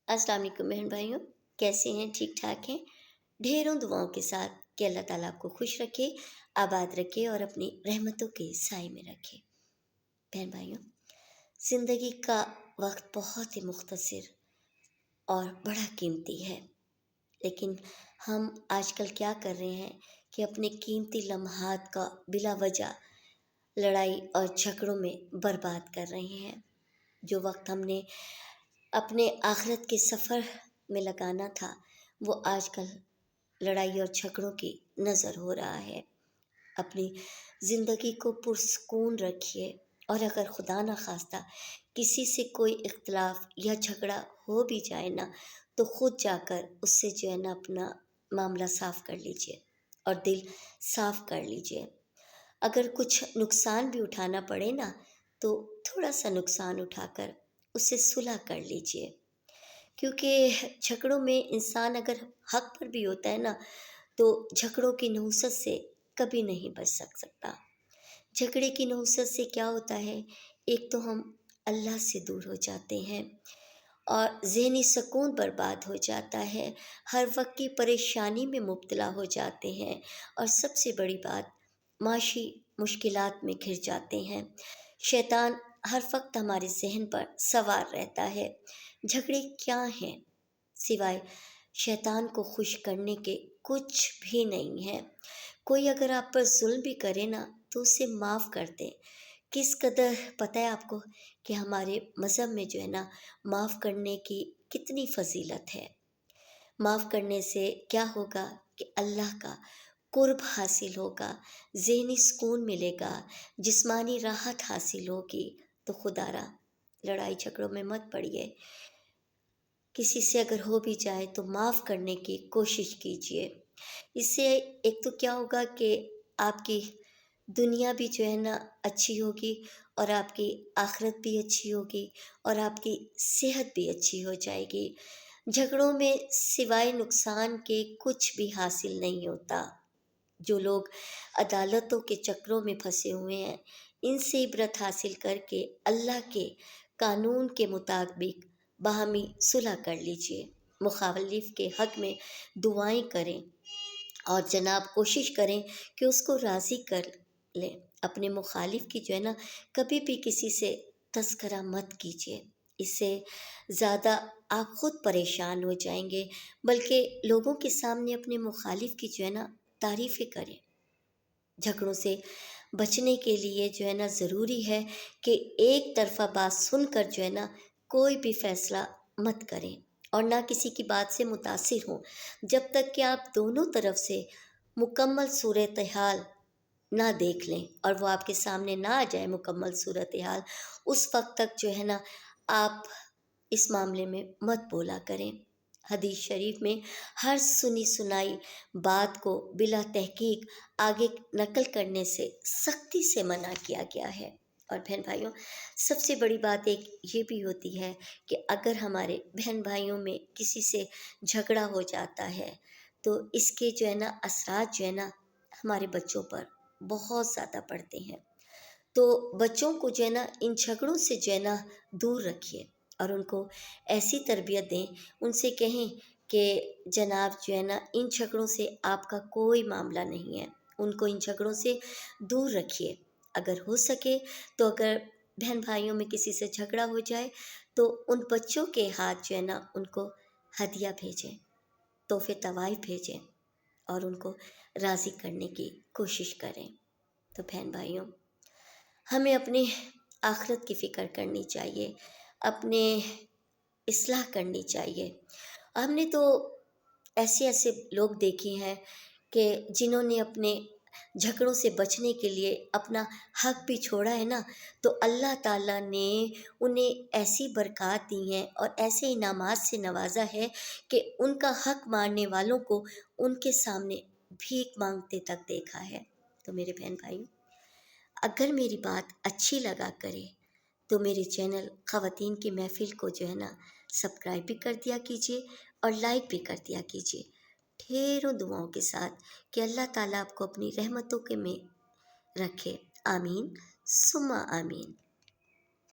अस्सलाम वालेकुम बहन भाइयों। कैसे हैं? ठीक ठाक हैं? ढेरों दुआओं के साथ कि अल्लाह ताला आपको खुश रखे, आबाद रखे और अपनी रहमतों के साए में रखे। बहन भाइयों, ज़िंदगी का वक्त बहुत ही मुख्तसर और बड़ा कीमती है, लेकिन हम आजकल क्या कर रहे हैं कि अपने कीमती लम्हात का बिला वजह लड़ाई और झगड़ों में बर्बाद कर रहे हैं। जो वक्त हमने अपने आखिरत के सफ़र में लगाना था, वो आजकल लड़ाई और झगड़ों की नज़र हो रहा है। अपनी ज़िंदगी को पुरसकून रखिए, और अगर खुदा न खास्ता किसी से कोई इख्तलाफ या झगड़ा हो भी जाए ना, तो ख़ुद जाकर उससे जो है ना अपना मामला साफ़ कर लीजिए और दिल साफ़ कर लीजिए। अगर कुछ नुकसान भी उठाना पड़े ना, तो थोड़ा सा नुकसान उठाकर उससे सुलह कर लीजिए, क्योंकि झगड़ों में इंसान अगर हक पर भी होता है ना, तो झगड़ों की नहुसत से कभी नहीं बच सकता। झगड़े की नहुसत से क्या होता है, एक तो हम अल्लाह से दूर हो जाते हैं और ज़हनी सुकून बर्बाद हो जाता है, हर वक्त की परेशानी में मुब्तला हो जाते हैं, और सबसे बड़ी बात, माशी मुश्किलात में घिर जाते हैं। शैतान हर वक्त हमारे ज़हन पर सवार रहता है। झगड़े क्या हैं सिवाय शैतान को खुश करने के? कुछ भी नहीं है। कोई अगर आप पर ज़ुल्म भी करे ना, तो उसे माफ़ कर दें। किस कदर पता है आपको कि हमारे मज़हब में जो है ना, माफ़ करने की कितनी फ़जीलत है। माफ़ करने से क्या होगा कि अल्लाह का कुर्ब हासिल होगा, ज़हनी सुकून मिलेगा, जिस्मानी राहत हासिल होगी। तो खुदारा लड़ाई झगड़ों में मत पड़िए। किसी से अगर हो भी जाए तो माफ़ करने की कोशिश कीजिए। इससे एक तो क्या होगा कि आपकी दुनिया भी जो है ना अच्छी होगी, और आपकी आखिरत भी अच्छी होगी, और आपकी सेहत भी अच्छी हो जाएगी। झगड़ों में सिवाय नुकसान के कुछ भी हासिल नहीं होता। जो लोग अदालतों के चक्रों में फंसे हुए हैं, इनसे इबरत हासिल करके अल्लाह के कानून के मुताबिक बाहमी सुलह कर लीजिए। मुखालिफ के हक में दुआएं करें, और जनाब कोशिश करें कि उसको राज़ी कर लें। अपने मुखालिफ की जो है ना, कभी भी किसी से तस्करा मत कीजिए। इससे ज़्यादा आप ख़ुद परेशान हो जाएंगे, बल्कि लोगों के सामने अपने मुखालिफ की जो है ना तारीफ़ें करें। झगड़ों से बचने के लिए जो है ना ज़रूरी है कि एक तरफ़ा बात सुनकर जो है ना कोई भी फ़ैसला मत करें, और ना किसी की बात से मुतासिर हों। जब तक कि आप दोनों तरफ से मुकम्मल सूरत हाल ना देख लें और वो आपके सामने ना आ जाए मुकम्मल सूरत हाल, उस वक्त तक जो है ना आप इस मामले में मत बोला करें। हदीस शरीफ में हर सुनी सुनाई बात को बिला तहकीक आगे नकल करने से सख्ती से मना किया गया है। और बहन भाइयों, सबसे बड़ी बात एक ये भी होती है कि अगर हमारे बहन भाइयों में किसी से झगड़ा हो जाता है, तो इसके जो है ना असरात जो है ना हमारे बच्चों पर बहुत ज़्यादा पड़ते हैं। तो बच्चों को जो है ना इन झगड़ों से जो है ना दूर रखिए, और उनको ऐसी तरबियत दें, उनसे कहें कि जनाब जो है ना इन झगड़ों से आपका कोई मामला नहीं है। उनको इन झगड़ों से दूर रखिए। अगर हो सके तो अगर बहन भाइयों में किसी से झगड़ा हो जाए, तो उन बच्चों के हाथ जो है ना उनको हदिया भेजें, तोहफ़े तवाइफ भेजें, और उनको राज़ी करने की कोशिश करें। तो बहन भाइयों, हमें अपने आखिरत की फ़िक्र करनी चाहिए, अपने इस्लाह करनी चाहिए। हमने तो ऐसे-ऐसे लोग देखे हैं कि जिन्होंने अपने झगड़ों से बचने के लिए अपना हक भी छोड़ा है ना, तो अल्लाह ताला ने उन्हें ऐसी बरक़ात दी हैं और ऐसे इनामात से नवाज़ा है कि उनका हक मारने वालों को उनके सामने भीख माँगते तक देखा है। तो मेरे बहन भाइयों, अगर मेरी बात अच्छी लगा करे, तो मेरे चैनल ख़वातीन की महफ़िल को जो है ना सब्सक्राइब भी कर दिया कीजिए, और लाइक भी कर दिया कीजिए। ढेरों दुआओं के साथ कि अल्लाह ताला आपको अपनी रहमतों के में रखे। आमीन सुम्मा आमीन।